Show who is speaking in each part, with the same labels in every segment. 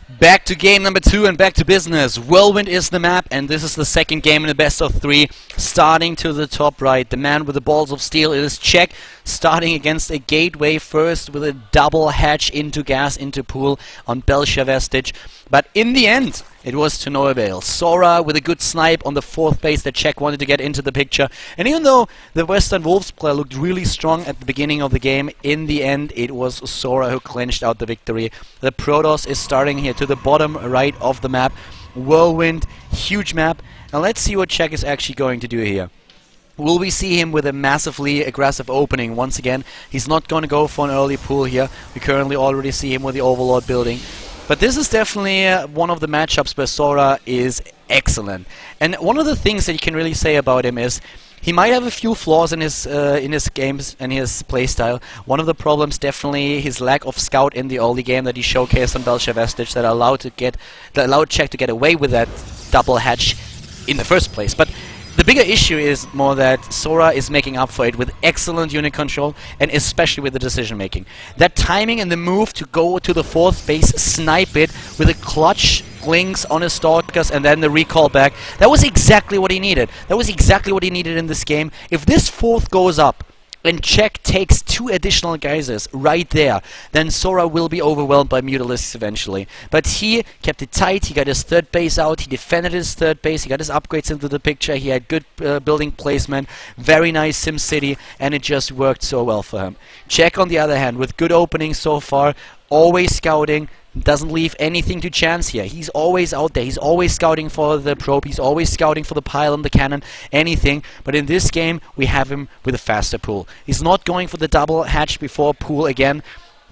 Speaker 1: Back to game number 2 and back to business. Whirlwind is the map, and this is the second game in the best of 3. Starting to the top right, the man with the balls of steel, it is Check, starting against a gateway first with a double hatch into gas into pool on Belcher Vestige. But in the end, it was to no avail. Sora with a good snipe on the 4th base that Check wanted to get into the picture. And even though the Western Wolves player looked really strong at the beginning of the game, in the end it was Sora who clinched out the victory. The Protoss is starting here to the bottom right of the map. Whirlwind, huge map. Now let's see what Check is actually going to do here. Will we see him with a massively aggressive opening once again? He's not going to go for an early pull here. We currently already see him with the Overlord building. But this is definitely one of the matchups where Sora is excellent. And one of the things that you can really say about him is he might have a few flaws in his games and his playstyle. One of the problems definitely his lack of scout in the early game that he showcased on Belcher Vestige that allowed Check to get away with that double hatch in the first place. But the bigger issue is more that Sora is making up for it with excellent unit control and especially with the decision making. That timing and the move to go to the 4th base, snipe it with a clutch links on his stalkers and then the recall back. That was exactly what he needed. That was exactly what he needed in this game. If this 4th goes up and Check takes 2 additional geysers right there, then Sora will be overwhelmed by Mutalisks eventually. But he kept it tight, he got his 3rd base out, he defended his 3rd base, he got his upgrades into the picture, he had good building placement, very nice SimCity, and it just worked so well for him. Check on the other hand, with good openings so far, always scouting, doesn't leave anything to chance here. He's always out there. He's always scouting for the probe. He's always scouting for the pylon, the cannon, anything. But in this game, we have him with a faster pool. He's not going for the double hatch before pool again.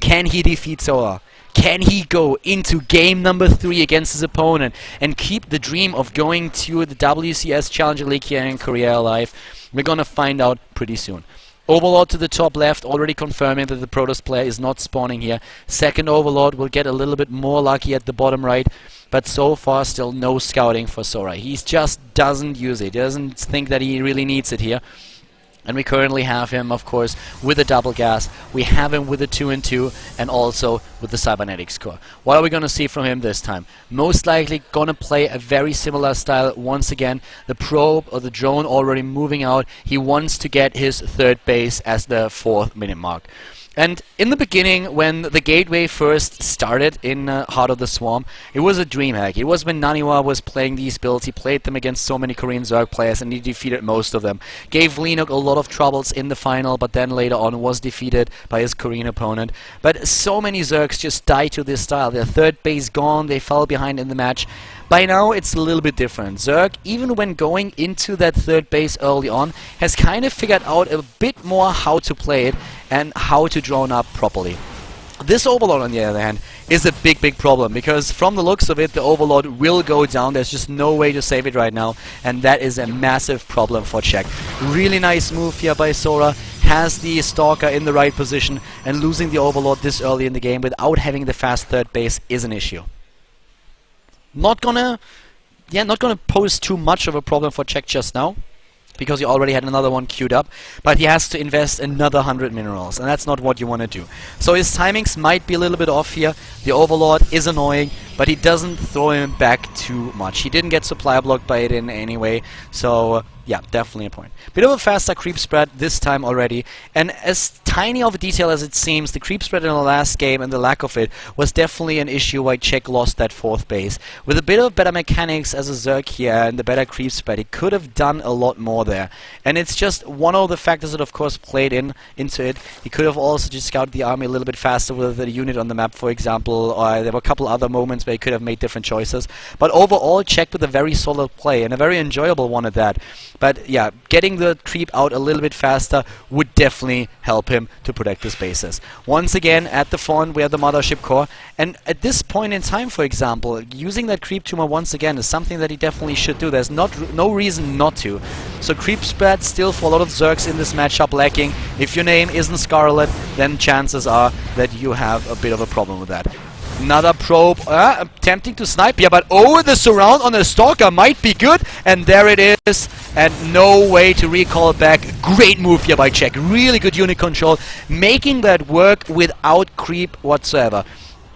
Speaker 1: Can he defeat Sora? Can he go into game number 3 against his opponent and keep the dream of going to the WCS Challenger League here in Korea alive? We're gonna find out pretty soon. Overlord to the top left, already confirming that the Protoss player is not spawning here. Second Overlord will get a little bit more lucky at the bottom right, but so far still no scouting for Sora. He just doesn't use it. He doesn't think that he really needs it here. And we currently have him, of course, with a double gas. We have him with a 2-2 and also with the Cybernetics core. What are we going to see from him this time? Most likely going to play a very similar style once again. The probe or the drone already moving out. He wants to get his 3rd base as the 4th minute mark. And in the beginning, when the gateway first started in Heart of the Swarm, it was a dream hack. It was when Naniwa was playing these builds. He played them against so many Korean Zerg players and he defeated most of them. Gave Linux a lot of troubles in the final, but then later on was defeated by his Korean opponent. But so many Zergs just died to this style. Their 3rd base gone, they fell behind in the match. By now it's a little bit different. Zerg, even when going into that 3rd base early on, has kind of figured out a bit more how to play it and how to drone up properly. This Overlord, on the other hand, is a big problem, because from the looks of it, the Overlord will go down. There's just no way to save it right now, and that is a massive problem for Check. Really nice move here by Sora. Has the Stalker in the right position, and losing the Overlord this early in the game without having the fast 3rd base is an issue. Not gonna pose too much of a problem for Check just now, because he already had another one queued up, but he has to invest another 100 minerals, and that's not what you want to do. So his timings might be a little bit off here. The Overlord is annoying, but he doesn't throw him back too much. He didn't get supply blocked by it in any way, so yeah, definitely a point. Bit of a faster creep spread this time already, and as tiny of a detail as it seems, the creep spread in the last game and the lack of it was definitely an issue why Check lost that 4th base. With a bit of better mechanics as a Zerg here and the better creep spread, he could have done a lot more there. And it's just one of the factors that of course played into it. He could have also just scouted the army a little bit faster with the unit on the map, for example, or there were a couple other moments where he could have made different choices. But overall, Check with a very solid play, and a very enjoyable one at that. But yeah, getting the creep out a little bit faster would definitely help him to protect his bases. Once again, at the front, we have the Mothership core, and at this point in time, for example, using that creep tumor once again is something that he definitely should do. There's no reason not to. So creep spread still for a lot of Zergs in this matchup lacking. If your name isn't Scarlet, then chances are that you have a bit of a problem with that. Another probe, attempting to snipe, yeah, but oh, the surround on the Stalker might be good, and there it is, and no way to recall it back. Great move here by Check, really good unit control, making that work without creep whatsoever.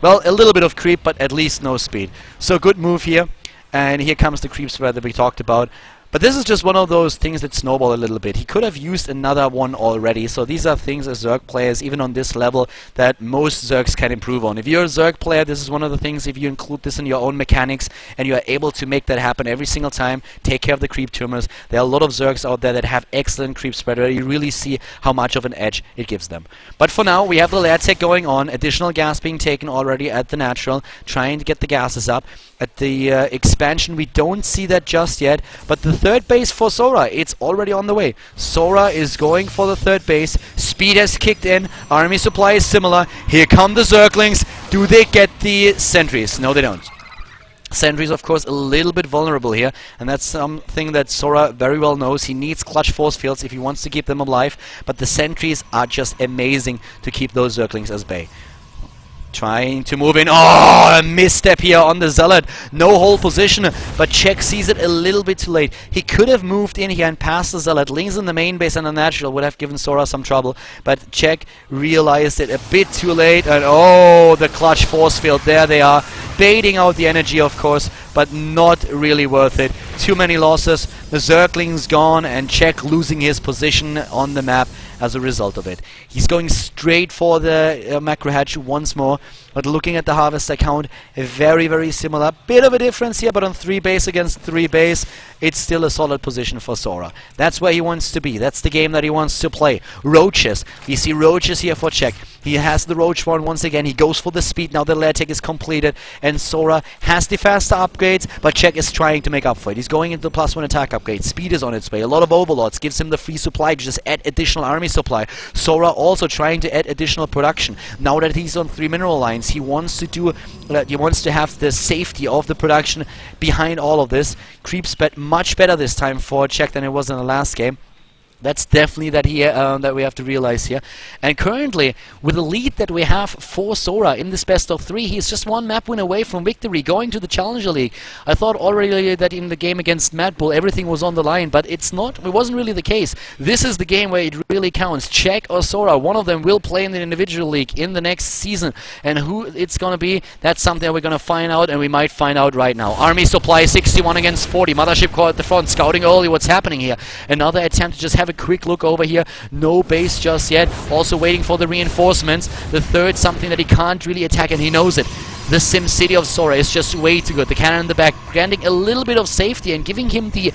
Speaker 1: Well, a little bit of creep, but at least no speed. So good move here. And here comes the creep spread that we talked about. But this is just one of those things that snowball a little bit. He could have used another one already. So these are things as Zerg players, even on this level, that most Zergs can improve on. If you're a Zerg player, this is one of the things, if you include this in your own mechanics, and you are able to make that happen every single time, take care of the creep tumors. There are a lot of Zergs out there that have excellent creep spread, where you really see how much of an edge it gives them. But for now, we have the lair tech going on. Additional gas being taken already at the natural, trying to get the gases up. At the expansion, we don't see that just yet, but the third base for Sora, it's already on the way. Sora is going for the third base. Speed has kicked in. Army supply is similar. Here come the Zerglings. Do they get the sentries? No, they don't. Sentries, of course, a little bit vulnerable here, and that's something that Sora very well knows. He needs clutch force fields if he wants to keep them alive, but the sentries are just amazing to keep those Zerglings as bay. Trying to move in. Oh, a misstep here on the Zealot. No hold position, but Check sees it a little bit too late. He could have moved in here and passed the Zealot. Lings in the main base and the natural would have given Sora some trouble, but Check realized it a bit too late, and oh, the clutch force field. There they are, baiting out the energy, of course, but not really worth it. Too many losses. The Zergling's gone, and Check losing his position on the map as a result of it. He's going straight for the macro hatch once more, but looking at the harvester count, a very, very similar. Bit of a difference here, but on 3 base against 3 base, it's still a solid position for Sora. That's where he wants to be. That's the game that he wants to play. Roaches. We see Roaches here for Check. He has the Roach one once again. He goes for the speed. Now the lair tech is completed, and Sora has the faster upgrades, but Check is trying to make up for it. He's going into the +1 attack upgrade. Speed is on its way. A lot of overlords gives him the free supply to just add additional army supply. Sora also trying to add additional production. Now that he's on 3 mineral lines, he wants to do he wants to have the safety of the production behind all of this. Creep spread much better this time for Check than it was in the last game. That's definitely that we have to realize here. And currently, with the lead that we have for Sora in this best of 3, he's just 1 map win away from victory, going to the Challenger League. I thought already that in the game against Mad Bull, everything was on the line, but it wasn't really the case. This is the game where it really counts. Check or Sora, one of them will play in the individual league in the next season. And who it's gonna be, that's something that we're gonna find out, and we might find out right now. Army supply 61 against 40. Mothership core at the front, scouting early what's happening here. Another attempt to just have a quick look over here. No base just yet. Also waiting for the reinforcements. The third, something that he can't really attack, and he knows it. The Sim City of Sora is just way too good. The cannon in the back, granting a little bit of safety and giving him the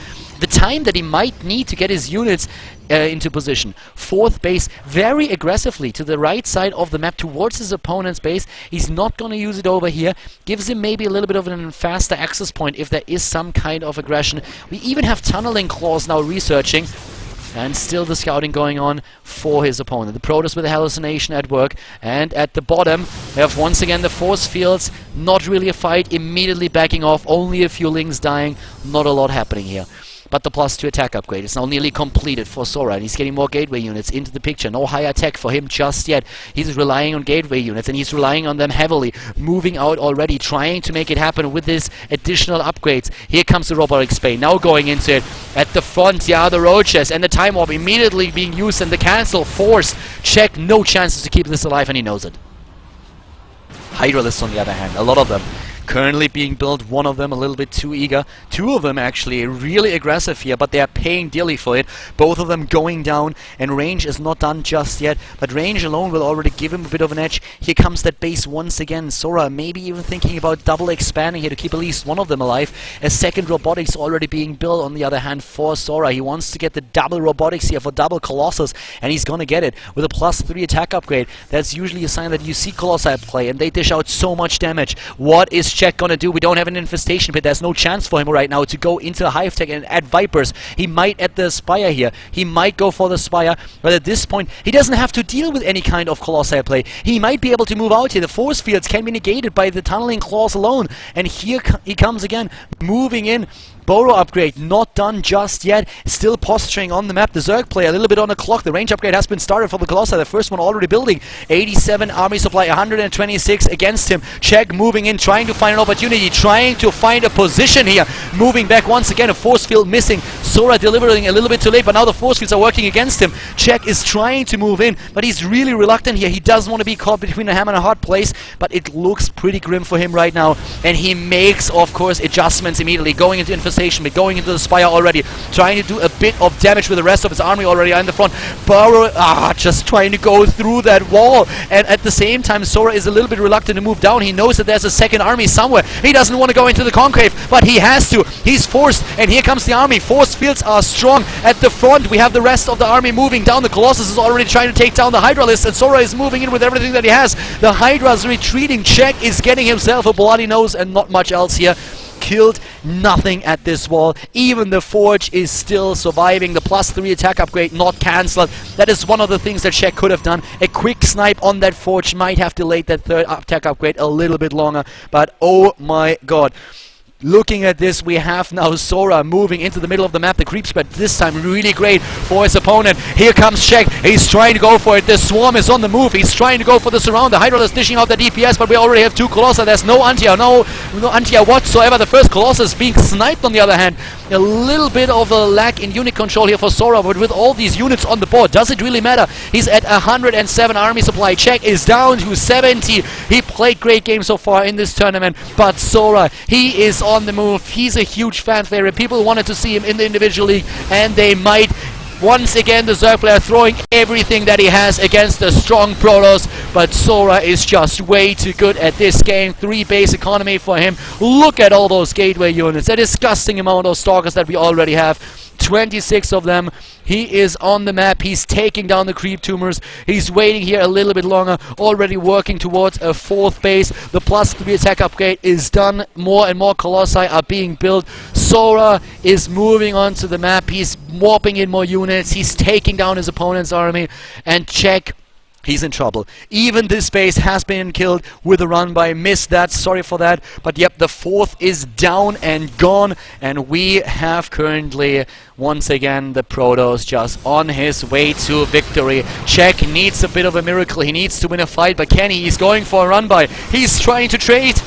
Speaker 1: time that he might need to get his units into position. 4th base very aggressively to the right side of the map towards his opponent's base. He's not going to use it over here. Gives him maybe a little bit of a faster access point if there is some kind of aggression. We even have tunneling claws now researching. And still the scouting going on for his opponent. The Protoss with a hallucination at work. And at the bottom, we have once again the force fields. Not really a fight. Immediately backing off. Only a few Lings dying. Not a lot happening here. But the +2 attack upgrade is now nearly completed for Sora, and he's getting more gateway units into the picture. No higher tech for him just yet. He's relying on gateway units, and he's relying on them heavily. Moving out already, trying to make it happen with his additional upgrades. Here comes the robotic spay, now going into it. At the front, yeah, the Roaches, and the Time Warp immediately being used, and the cancel forced. Check, no chances to keep this alive, and he knows it. Hydralisks on the other hand, a lot of them. Currently being built, one of them a little bit too eager. 2 of them actually really aggressive here, but they are paying dearly for it. Both of them going down, and range is not done just yet, but range alone will already give him a bit of an edge. Here comes that base once again. Sora maybe even thinking about double expanding here to keep at least one of them alive. A second robotics already being built on the other hand for Sora. He wants to get the double robotics here for double Colossus, and he's gonna get it with a +3 attack upgrade. That's usually a sign that you see Colossi at play, and they dish out so much damage. What is Check gonna do? We don't have an infestation pit. There's no chance for him right now to go into Hive Tech and add Vipers. He might add the Spire here. He might go for the Spire, but at this point, he doesn't have to deal with any kind of Colossi play. He might be able to move out here. The force fields can be negated by the tunneling claws alone. And here he comes again, moving in. Burrow upgrade not done just yet. Still posturing on the map. The Zerg player a little bit on the clock. The range upgrade has been started for the Colossi. The first one already building. 87 army supply, 126 against him. Check moving in, trying to find an opportunity, trying to find a position here. Moving back once again. A force field missing. Sora delivering a little bit too late, but now the force fields are working against him. Check is trying to move in, but he's really reluctant here. He doesn't want to be caught between a hammer and a hard place, but it looks pretty grim for him right now. And he makes, of course, adjustments immediately, going into Infestation, but going into the Spire already, trying to do a bit of damage with the rest of his army already in the front. Burrow, just trying to go through that wall. And at the same time, Sora is a little bit reluctant to move down. He knows that there's a second army somewhere. He doesn't want to go into the Conclave, but he has to. He's forced, and here comes the army. Force fields are strong at the front. We have the rest of the army moving down. The Colossus is already trying to take down the Hydralisk, and Sora is moving in with everything that he has. The Hydra's retreating. Check is getting himself a bloody nose and not much else here. Killed nothing at this wall. Even the Forge is still surviving. The +3 attack upgrade not cancelled. That is one of the things that Check could have done. A quick snipe on that Forge might have delayed that third attack upgrade a little bit longer. But oh my god. Looking at this, we have now Sora moving into the middle of the map. The creep spread this time really great for his opponent. Here comes Check. He's trying to go for it. The Swarm is on the move. He's trying to go for the surround. The Hydra is dishing out the DPS, but we already have 2 Colossi. There's no Antia, no Antia whatsoever. The first Colossus being sniped on the other hand. A little bit of a lack in unit control here for Sora, but with all these units on the board, does it really matter? He's at 107 army supply. Check is down to 70. He played great games so far in this tournament, but Sora, he is on the move. He's a huge fan favorite. People wanted to see him in the individual league, and they might. Once again, the Zerg player throwing everything that he has against the strong Protoss, but Sora is just way too good at this game. 3 base economy for him. Look at all those gateway units. A disgusting amount of Stalkers that we already have. 26 of them. He is on the map. He's taking down the creep tumors. He's waiting here a little bit longer. Already working towards a 4th base. The +3 attack upgrade is done. More and more Colossi are being built. Sora is moving onto the map. He's warping in more units. He's taking down his opponent's army. And Check, he's in trouble. Even this base has been killed with a run by. Missed that, sorry for that. But yep, the 4th is down and gone. And we have currently, once again, the Protoss just on his way to victory. Check needs a bit of a miracle. He needs to win a fight, but can he? He's going for a run by. He's trying to trade.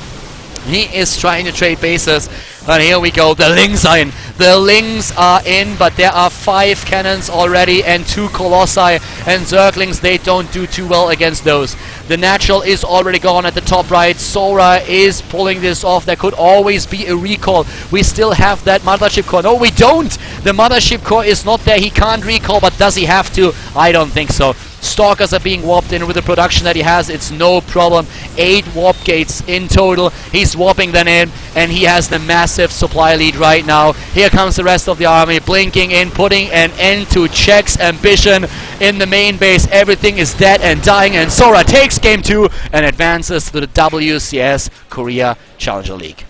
Speaker 1: He is trying to trade bases. But here we go. The Lings are in. The Lings are in, but there are 5 cannons already and 2 Colossi. And Zerglings, they don't do too well against those. The Natural is already gone at the top right. Sora is pulling this off. There could always be a recall. We still have that Mothership Core. No, we don't! The Mothership Core is not there. He can't recall, but does he have to? I don't think so. Stalkers are being warped in with the production that he has. It's no problem. 8 warp gates in total. He's warping them in, and he has the massive supply lead right now. Here comes the rest of the army, blinking in, putting an end to Check's ambition in the main base. Everything is dead and dying, and Sora takes game 2 and advances to the WCS Korea Challenger League.